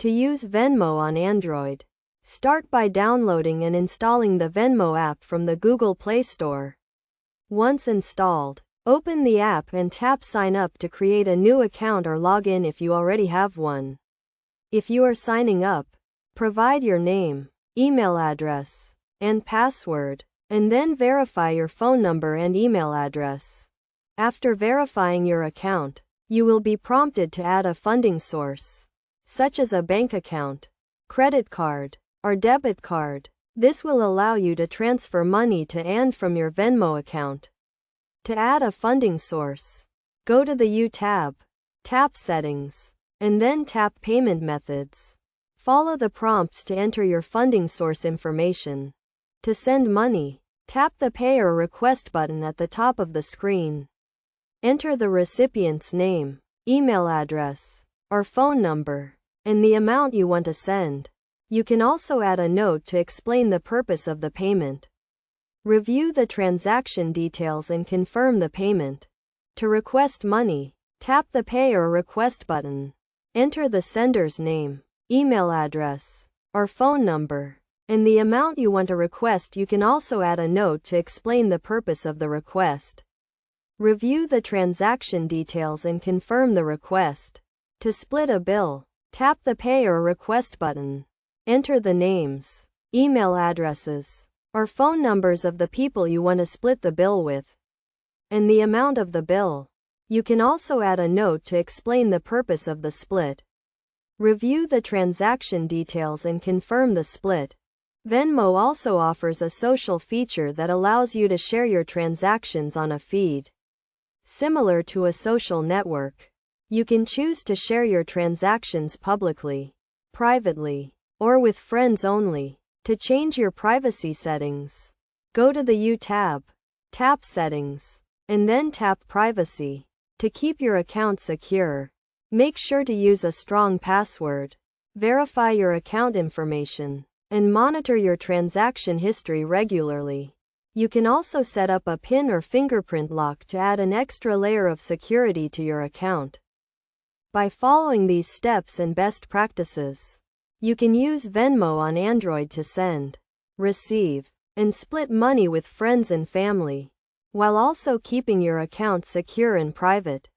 To use Venmo on Android, start by downloading and installing the Venmo app from the Google Play Store. Once installed, open the app and tap Sign Up to create a new account or log in if you already have one. If you are signing up, provide your name, email address, and password, and then verify your phone number and email address. After verifying your account, you will be prompted to add a funding source, such as a bank account, credit card, or debit card. This will allow you to transfer money to and from your Venmo account. To add a funding source, go to the U tab, tap Settings, and then tap Payment Methods. Follow the prompts to enter your funding source information. To send money, tap the Pay or Request button at the top of the screen. Enter the recipient's name, email address, or phone number, and the amount you want to send. You can also add a note to explain the purpose of the payment. Review the transaction details and confirm the payment. To request money, tap the Pay or Request button. Enter the sender's name, email address, or phone number, and the amount you want to request. You can also add a note to explain the purpose of the request. Review the transaction details and confirm the request. To split a bill, tap the Pay or Request button. Enter the names, email addresses, or phone numbers of the people you want to split the bill with, and the amount of the bill. You can also add a note to explain the purpose of the split. Review the transaction details and confirm the split. Venmo also offers a social feature that allows you to share your transactions on a feed. Similar to a social network, you can choose to share your transactions publicly, privately, or with friends only. To change your privacy settings, go to the U tab, tap Settings, and then tap Privacy. To keep your account secure, make sure to use a strong password, verify your account information, and monitor your transaction history regularly. You can also set up a PIN or fingerprint lock to add an extra layer of security to your account. By following these steps and best practices, you can use Venmo on Android to send, receive, and split money with friends and family, while also keeping your account secure and private.